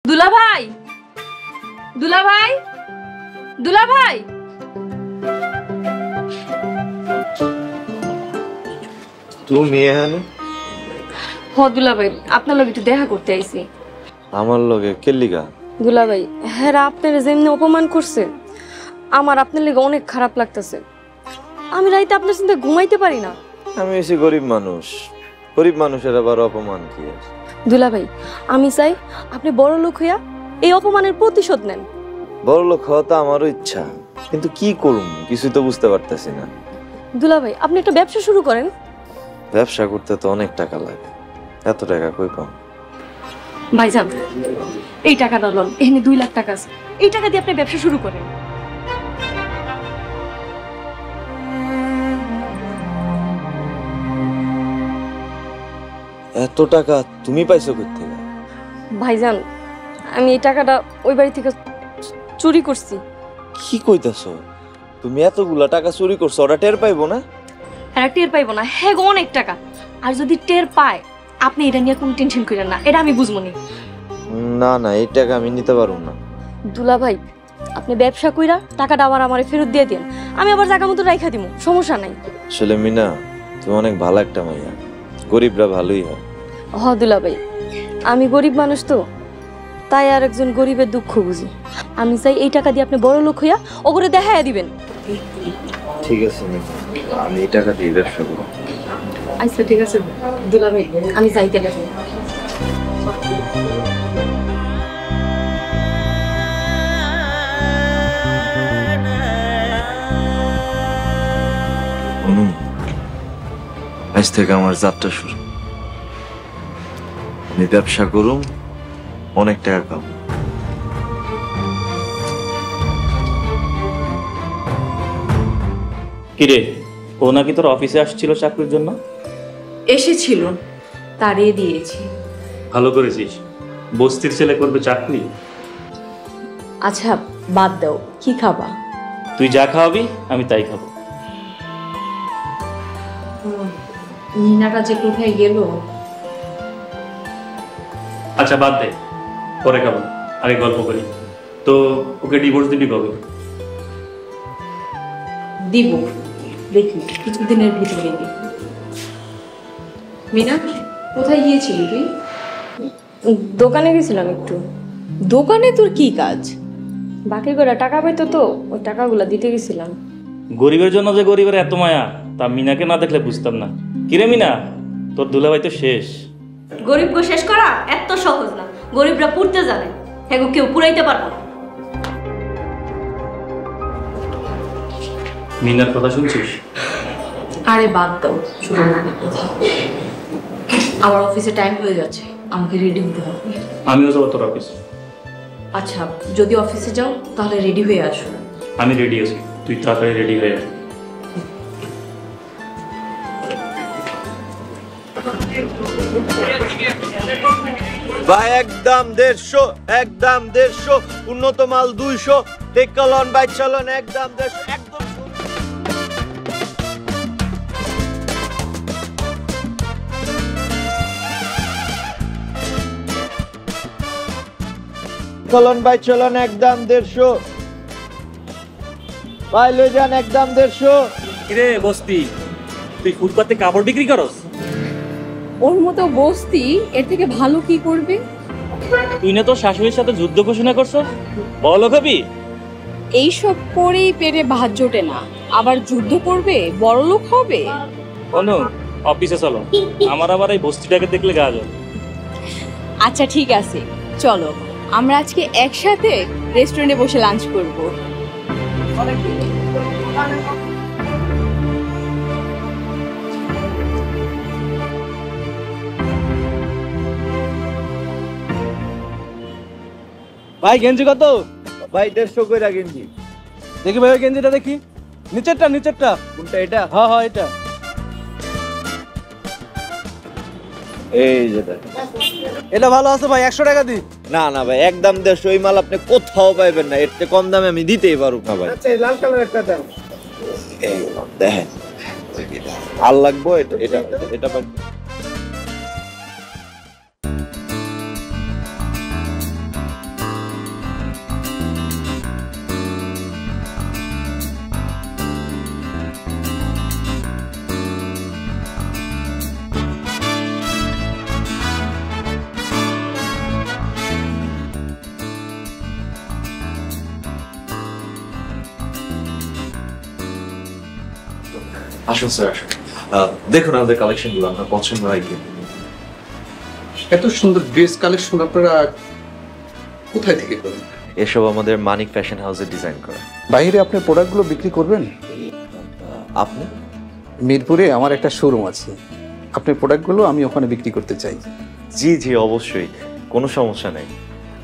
দুলা ভাই, দুলা ভাই, দুলা ভাই। তুমি এখানে? হ দুলা ভাই, আপনার লগে একটু দেখা করতে আইছি। আমার লগে কেলিগা? দুলা ভাই, হ্যাঁ আপনার যেমনি অপমান করছে আমার আপনার লগে অনেক খারাপ লাগতেছে। আমি রাইতে আপনার চিন্তা ঘুমাইতে পারি না। আমি এসে গরিব মানুষ, গরিব মানুষের আবার অপমান কি আছে? দুলা ভাই, আমি চাই আপনি বড় লোক হইয়া এই অপমানের প্রতিশোধ নেন। বড় লোক হওয়া তো আমারও ইচ্ছা, কিন্তু কি করুম কিছুই তো বুঝতে পারতেছি না। দুলা ভাই, আপনি একটা ব্যবসা শুরু করেন। ব্যবসা করতে তো অনেক টাকা লাগে, এত টাকা কই পাম? ভাইজান, এই টাকাটা লন, এখানে 2 লাখ টাকা আছে, এই টাকা দিয়ে আপনি ব্যবসা শুরু করেন। এত টাকা তুমি পাইছো কই থেকে? ভাইজান, আমি এই টাকাটা ওই বাড়ি থেকে চুরি করছি। কি কইতাছো? তুমি এতগুলা টাকা চুরি করছো, ওরা টের পাইবো না? হ্যাঁ, টের পাইবো না? হ্যাঁ গো, অনেক টাকা। আর যদি টের পায়, আপনি এটা নিয়ে কোনো টেনশন করেন না, এটা আমি বুঝবো নি। না না, এই টাকা আমি নিতে পারবো না। দুলা ভাই, আপনি ব্যবসা কইরা টাকাটা আবার আমারে ফেরত দিয়ে দেন, আমি আবার জায়গা মতো রাইখা দিব, সমস্যা নাই। আসলে মিনা, তুমি অনেক ভালো একটা মাইয়া, গরিবরা ভালোই হয়। হ দুলা ভাই, আমি গরিব মানুষ তো, তাই আর একজন গরিবের দুঃখ বুঝি। আমি চাই এই টাকা দিয়ে আপনি বড় লোক হইয়া ওগরে দেখাইয়া দিবেন। ঠিক আছে, আমি এই টাকা দিয়ে ব্যবসা করব। আচ্ছা ঠিক আছে দুলা ভাই, আমি যাইতে গেছি। আজ থেকে আমার যাত্রা শুরু। আমি ব্যবসা করুম, অনেক টাকা কামাবো। কিরে, ও নাকি তোর অফিসে আসছিল চাকরির জন্য? এসেছিল, তাড়িয়ে দিয়েছি। ভালো করেছিস, বস্তির ছেলে করবে চাকরি? আচ্ছা বাদ দাও, কি খাবা? তুই যা খাওয়াবি আমি তাই খাবো। মিনাটা যে কোথায় গেল? আচ্ছা বাদ দে, পরে খাবো, আগে গল্প করি। তো ওকে ডিভোর্স দিবি কবে? দিব, দেখি কিছুদিনের ভিতরে দিব। মিনা, কোথায় গিয়েছিলি তুই? দোকানে গেছিলাম একটু। দোকানে তোর কি কাজ? বাকি করে টাকা পাইতো তো, ওই টাকাগুলো দিতে গেছিলাম। গরিবের জন্য যে গরিবের এত মায়া, তা মিনাকে না দেখলে বুঝতাম না। কিরে মিনা, তোর দুলাভাই তো শেষ। গরিবকে শেষ করা এত সহজ না, গরিবরা পুড়তে জানে, হ্যাঁ কেউ পুরাইতে পারবো না। মিনার কথা শুনছিস? আরে বাদ দাও, শুরু আমার অফিসে টাইম হয়ে যাচ্ছে, আমাকে রেডি হতে হবে। আমিও যাবো তোর অফিসে। আচ্ছা, যদি অফিসে যাও তাহলে রেডি হয়ে আসো। আমি রেডি আছি, তুই তাড়াতাড়ি রেডি হয়ে আয়। ভাই একদম 150, একদম 150, উন্নত মাল 200, টেকলন বাইক চালন একদম 150, একদম কলন বাইক চালন একদম 150, ভাই লই যান একদম 150। কিরে বস্তি, তুই ফুটপাতে কাপড় বিক্রি করস? ওর মতো বস্তি এর থেকে ভালো কি করবে? তুই না তোর শাশুড়ির সাথে যুদ্ধ ঘোষণা করছো, বলো কবি? এইসব করেই পেটে ভাত জোটে না, আবার যুদ্ধ করবে, বড় লোক হবে। অনু, অফিসে চলো, আমার আবার এই বস্তিটাকে দেখলে গা জ্বলে। আচ্ছা ঠিক আছে, চলো আমরা আজকে একসাথে রেস্টুরেন্টে বসে লাঞ্চ করব। ভাই গেঞ্জি কত? ভাই 150 কইরা গেঞ্জি। দেখি ভাই গেঞ্জিটা দেখি, নিচেরটা নিচেরটা। কোনটা এটা? হ্যাঁ হ্যাঁ এটা। এই যে এটা ভালো আছে ভাই, 100 টাকা দি। না না ভাই, একদম 150, ওই মাল আপনি কোথাও পাইবেন না, এর চেয়ে কম দামে আমি দিতেই পারব না ভাই। আচ্ছা লাল কালার একটা দাও। এই দেখেন, আর লাগবো এটা এটা এটা ভাই। আসুন স্যার আসুন। দেখুন আমাদের কালেকশনগুলো আপনার পছন্দ হয় কি? এত সুন্দর ড্রেস কালেকশন আপনারা কোথায় থেকে করেন? এসব আমাদের মানিক ফ্যাশন হাউসে ডিজাইন করা। বাইরে আপনার প্রোডাক্টগুলো বিক্রি করবেন? আপনি? মিরপুরে আমার একটা শোরুম আছে, আপনার প্রোডাক্টগুলো আমি ওখানে বিক্রি করতে চাই। জি জি অবশ্যই, কোনো সমস্যা নেই।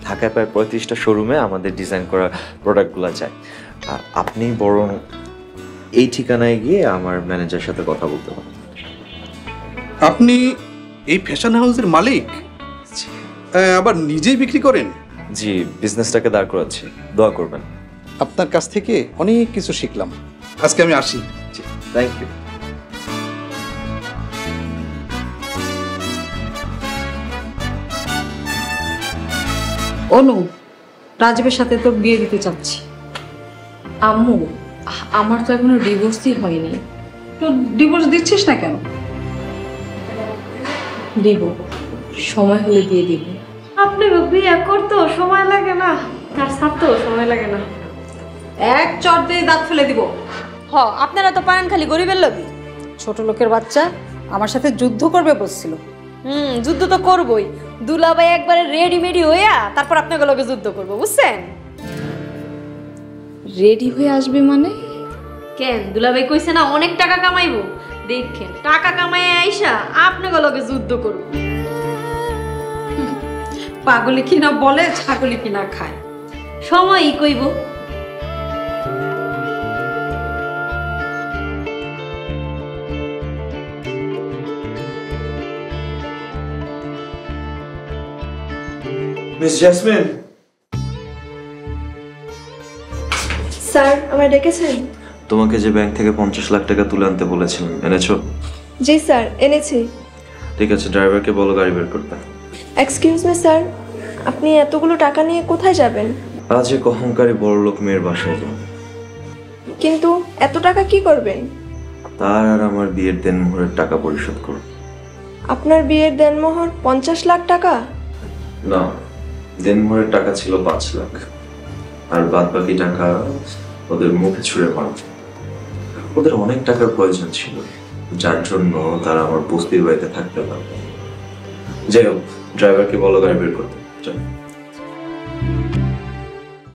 ঢাকায় প্রায় 35টা শোরুমে আমাদের ডিজাইন করা প্রোডাক্টগুলো যায়। আপনি বরং এই ঠিকানায় গিয়ে আমার ম্যানেজারের সাথে কথা বলতে পারেন। আপনি এই ফ্যাশন হাউসের মালিক? আবার নিজেই বিক্রি করেন? জি, বিজনেসটাকে দাঁড় করাচ্ছি, দোয়া করবেন। আপনার কাছ থেকে অনেক কিছু শিখলাম, আজকে আমি আসি। জি, থ্যাংক ইউ। অনু, রাজীবের সাথে তো বিয়ে দিতে চাচ্ছি। আম্মু, আমার তো এখনো ডিভোর্সই হয়নি। তো ডিভোর্স দিচ্ছিস না কেন? দিব, সময় হলে দিয়ে দিব। আপনি বিয়ে করতো সময় লাগে না, আর ছাড়তেও সময় লাগে না। এক চট দিয়ে দাঁত ফেলে দিব। আপনারা তো পারেন খালি গরিবের লোভী। ছোট লোকের বাচ্চা আমার সাথে যুদ্ধ করবে বলছিল। যুদ্ধ তো করবই। দুলাভাই একবারে রেডিমেডি হইয়া তারপর আপনাকে লোকে যুদ্ধ করবো, বুঝছেন? রেডি হয়ে আসবে মানে? কেন, দুলাভাই কইছে না অনেক টাকা কামাইবো। দেখেন টাকা কামাই আইসা আপনাকে লোকে যুদ্ধ করবো। পাগলি কিনা বলে, ছাগলি কিনা খায়। সময়ই কইব। মিস জেসমিন, স্যার আমায় ডেকেছেন? তোমাকে যে ব্যাংক থেকে 50 লাখ টাকা তুলে আনতে বলেছিলাম, এনেছো? জি স্যার, এনেছি। ঠিক আছে, ড্রাইভারকে বলো গাড়ি বের করতে। এক্সকিউজ মি স্যার, আপনি এতগুলো টাকা নিয়ে কোথায় যাবেন? আজ এক অহংকারী বড়লোক মেয়ের বাসায় যাও। কিন্তু এত টাকা কি করবেন? তার আর আমার বিয়ের দেনমোহরের টাকা পরিশোধ করো। আপনার বিয়ের দেনমোহর 50 লাখ টাকা? না, দেনমোহরের টাকা ছিল 5 লাখ, আর বাদ বাকি টাকা ওদের মুখে ছুঁড়ে মারো। ওদের অনেক টাকার প্রয়োজন ছিল, যার জন্য তারা আমার বস্তির বাড়িতে থাকতে পারবে। যাই হোক, ড্রাইভারকে বলো গাড়ি বের করতে। চল।